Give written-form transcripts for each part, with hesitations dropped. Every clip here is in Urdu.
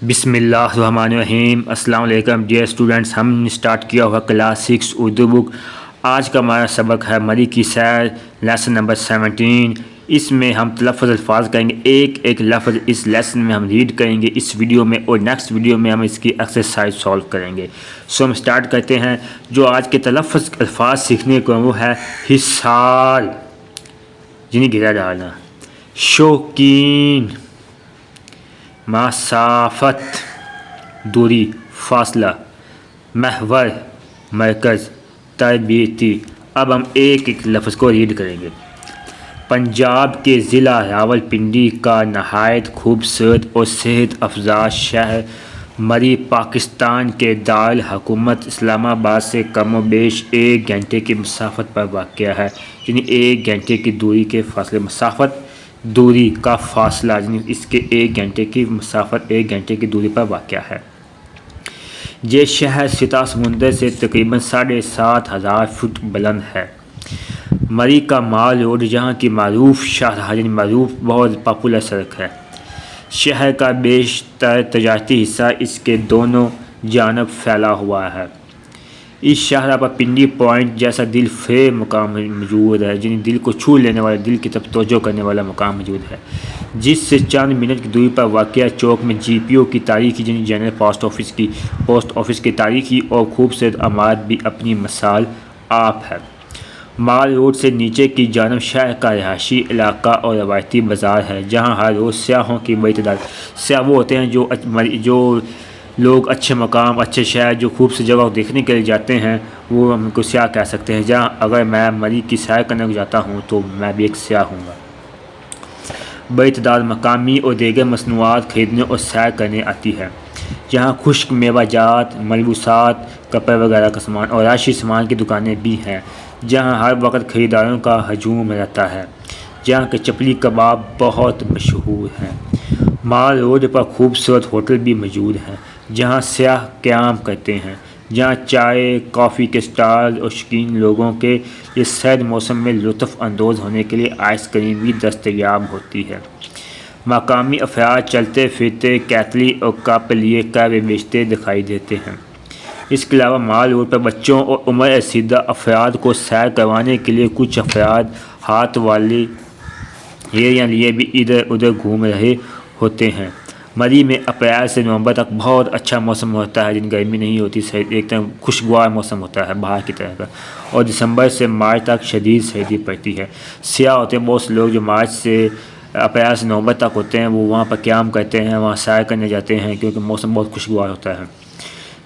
بسم اللہ الرحمن الرحیم۔ السلام علیکم ڈیئر اسٹوڈنٹس، ہم نے اسٹارٹ کیا ہوا کلاس 6 اردو بک۔ آج کا ہمارا سبق ہے مری کی سیر، لیسن نمبر 17۔ اس میں ہم تلفظ الفاظ کریں گے، ایک ایک لفظ اس لیسن میں ہم ریڈ کریں گے اس ویڈیو میں، اور نیکسٹ ویڈیو میں ہم اس کی ایکسرسائز سولو کریں گے۔ ہم اسٹارٹ کرتے ہیں۔ جو آج کے تلفظ الفاظ سیکھنے کو وہ ہے حصار، جنہیں گرا ڈالنا، شوقین، مسافت دوری فاصلہ، محور مرکز، تربیتی۔ اب ہم ایک ایک لفظ کو ریڈ کریں گے۔ پنجاب کے ضلع راولپنڈی کا نہایت خوبصورت اور صحت افزا شہر مری پاکستان کے دارالحکومت اسلام آباد سے کم و بیش 1 گھنٹے کی مسافت پر واقع ہے، یعنی 1 گھنٹے کی دوری کے فاصلے، مسافت دوری کا فاصلہ، یعنی اس کے 1 گھنٹے کی مسافت 1 گھنٹے کی دوری پر واقع ہے۔ یہ شہر سطح سمندر سے تقریباً 7,500 فٹ بلند ہے۔ مری کا مال روڈ یہاں کی معروف شاہراہ، یعنی معروف بہت پاپولر سڑک ہے۔ شہر کا بیشتر تجارتی حصہ اس کے دونوں جانب پھیلا ہوا ہے۔ اس شاہراہ پر پنڈی پوائنٹ جیسا دل فریب مقام موجود ہے، یعنی دل کو چھو لینے والا، دل کی طرف توجہ کرنے والا مقام موجود ہے، جس سے چند منٹ کی دوری پر واقع چوک میں جی پی او کی تاریخی، یعنی جنرل پوسٹ آفس کی تاریخی اور خوبصورت عمارت بھی اپنی مثال آپ ہے۔ مال روڈ سے نیچے کی جانب شہر کا رہائشی علاقہ اور روایتی بازار ہے، جہاں ہر روز سیاحوں کی بڑی تعداد، سیاح وہ ہوتے ہیں جو لوگ اچھے مقام، اچھے شہر، جو خوبصورت جگہ دیکھنے کے لیے جاتے ہیں، وہ ہم کو سیاح کہہ سکتے ہیں۔ جہاں اگر میں مری کی سیر کرنے کو جاتا ہوں تو میں بھی ایک سیاح ہوں گا۔ بڑی تعداد مقامی اور دیگر مصنوعات خریدنے اور سیر کرنے آتی ہے۔ یہاں خشک میوہ جات، ملبوسات، کپڑے وغیرہ کا سامان اور رہائشی سامان کی دکانیں بھی ہیں، جہاں ہر وقت خریداروں کا ہجوم رہتا ہے۔ جہاں کے چپلی کباب بہت مشہور ہیں۔ مال روڈ پر خوبصورت ہوٹل بھی موجود ہیں، جہاں سیاح قیام کرتے ہیں، جہاں چائے، کافی کے اسٹال اور شوقین لوگوں کے لیے سرد موسم میں لطف اندوز ہونے کے لیے آئس کریم بھی دستیاب ہوتی ہے۔ مقامی افراد چلتے پھرتے کیتلی اور کپ لیے کر بیچتے دکھائی دیتے ہیں۔ اس کے علاوہ مال روڈ پر بچوں اور عمر رسیدہ افراد کو سیر کروانے کے لیے کچھ افراد ہاتھ والی ریڑھیاں لیے بھی ادھر ادھر گھوم رہے ہوتے ہیں۔ مری میں اپریل سے نومبر تک بہت اچھا موسم ہوتا ہے، جن گرمی نہیں ہوتی، ایک دم خوشگوار موسم ہوتا ہے باہر کی طرح کا، اور دسمبر سے مارچ تک شدید سردی پڑتی ہے۔ سیاح ہوتے ہیں بہت سے لوگ جو اپریل سے نومبر تک ہوتے ہیں، وہ وہاں پر قیام کرتے ہیں، وہاں سیر کرنے جاتے ہیں، کیونکہ موسم بہت خوشگوار ہوتا ہے۔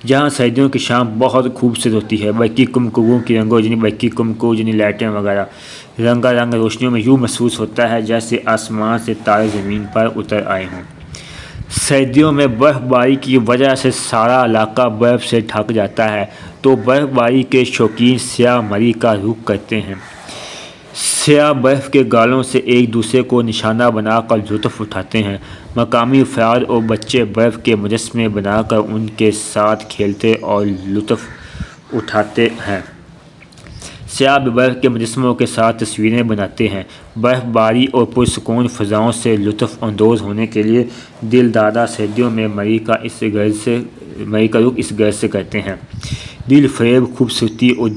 جہاں سردیوں کی شام بہت خوبصورت ہوتی ہے، برقی کمکموں کی رنگوں، یعنی برقی کمکم، یعنی لائٹیں وغیرہ، رنگا رنگ روشنیوں میں یوں محسوس ہوتا ہے جیسے آسمان سے تارے زمین پر اتر آئے ہوں۔ سردیوں میں برف باری کی وجہ سے سارا علاقہ برف سے ڈھک جاتا ہے، تو برف باری کے شوقین سیاح مری کا رخ کرتے ہیں۔ سیاح برف کے گالوں سے ایک دوسرے کو نشانہ بنا کر لطف اٹھاتے ہیں۔ مقامی افراد اور بچے برف کے مجسمے بنا کر ان کے ساتھ کھیلتے اور لطف اٹھاتے ہیں۔ سیاح بھی برف کے مجسموں کے ساتھ تصویریں بناتے ہیں۔ برف باری اور پرسکون فضاؤں سے لطف اندوز ہونے کے لیے دل دادہ سردیوں میں مری کا رخ اس غرض سے کرتے ہیں۔ دل فریب خوبصورتی اور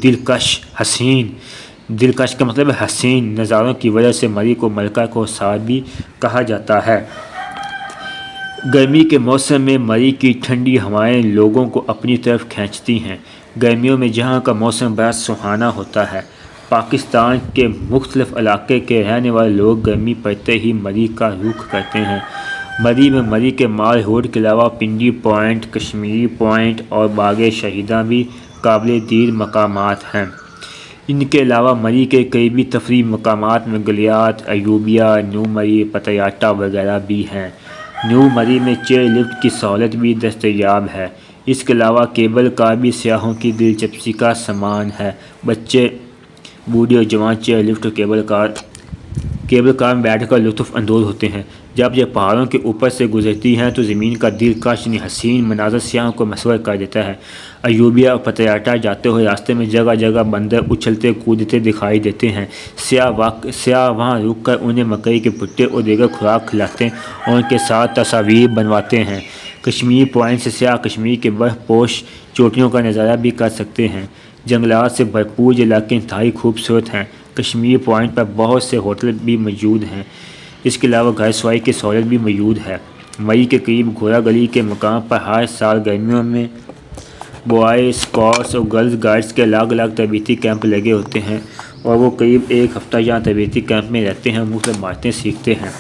دلکش کا مطلب ہے حسین نظاروں کی وجہ سے مری کو ملکہ کوثر بھی کہا جاتا ہے۔ گرمی کے موسم میں مری کی ٹھنڈی ہوائیں لوگوں کو اپنی طرف کھینچتی ہیں۔ گرمیوں میں جہاں کا موسم بڑا سہانا ہوتا ہے۔ پاکستان کے مختلف علاقے کے رہنے والے لوگ گرمی پڑتے ہی مری کا رخ کرتے ہیں۔ مری میں مری کے مال روڈ کے علاوہ پنڈی پوائنٹ، کشمیری پوائنٹ اور باغ شہیداں بھی قابل دید مقامات ہیں۔ ان کے علاوہ مری کے قریبی تفریحی مقامات میں گلیات، ایوبیہ، نیو مری، پتیاٹا وغیرہ بھی ہیں۔ نیو مری میں چیئر لفٹ کی سہولت بھی دستیاب ہے۔ اس کے علاوہ کیبل کار بھی سیاحوں کی دلچسپی کا سامان ہے۔ بچے، بوڑھے اور جوان چیئر لفٹ اور کیبل کار میں بیٹھ کر لطف اندوز ہوتے ہیں۔ جب یہ پہاڑوں کے اوپر سے گزرتی ہیں تو زمین کا دلکش یعنی حسین مناظر سیاحوں کو مسحور کر دیتا ہے۔ ایوبیہ اور پتیاٹا جاتے ہوئے راستے میں جگہ جگہ بندر اچھلتے کودتے دکھائی دیتے ہیں۔ سیاح وہاں رک کر انہیں مکئی کے بھٹے اور دیگر خوراک کھلاتے اور ان کے ساتھ تصاویر بنواتے ہیں۔ کشمیر پوائنٹ سے سیاح کشمیر کے برف پوش چوٹیوں کا نظارہ بھی کر سکتے ہیں۔ جنگلات سے بھرپور یہ علاقے انتہائی خوبصورت ہیں۔ کشمیر پوائنٹ پر بہت سے ہوٹل بھی موجود ہیں۔ اس کے علاوہ گھر سوائی کی سہولت بھی موجود ہے۔ مئی کے قریب گھوڑا گلی کے مقام پر ہر سال گرمیوں میں بوائے اسکاؤٹس اور گرلز گائیڈز کے الگ الگ تربیتی کیمپ لگے ہوتے ہیں اور وہ قریب ایک ہفتہ یہاں تربیتی کیمپ میں رہتے ہیں اور مختلف مہارتیں سیکھتے ہیں۔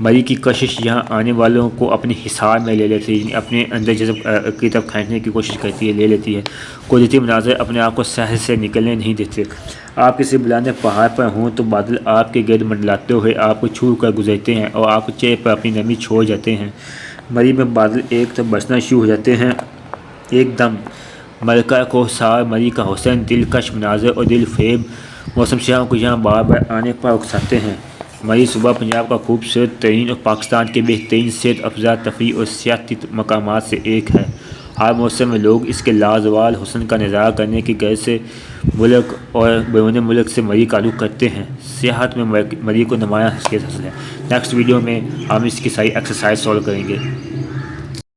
مری کی کشش یہاں آنے والوں کو اپنے حصار میں لے لیتی ہے، اپنے اندر جذب کی طرف کھینچنے کی کوشش کرتی ہے، لے لیتی ہے۔ قدرتی مناظر اپنے آپ کو شہر سے نکلنے نہیں دیتے۔ آپ کسی بلند پہاڑ پر ہوں تو بادل آپ کے گرد منڈلاتے ہوئے آپ کو چھو کر گزرتے ہیں اور آپ چہرے پر اپنی نمی چھوڑ جاتے ہیں۔ مری میں بادل ایک طرف برسنا شروع ہو جاتے ہیں ایک دم۔ ملکہ کو سار مری کا حسن، دلکش مناظر اور دل فریب موسم سیاحوں کو یہاں بار بار آنے پر اکساتے ہیں۔ مری صوبہ پنجاب کا خوبصورت ترین اور پاکستان کے بہترین صحت افزا تفریح اور سیاحتی مقامات سے ایک ہے۔ ہر موسم میں لوگ اس کے لازوال حسن کا نظارہ کرنے کی غرض سے ملک اور بیرون ملک سے مری کا رخ کرتے ہیں۔ سیاحت میں مری کو نمایاں حیثیت حاصل ہے۔ نیکسٹ ویڈیو میں ہم اس کی صحیح ایکسرسائز سولو کریں گے۔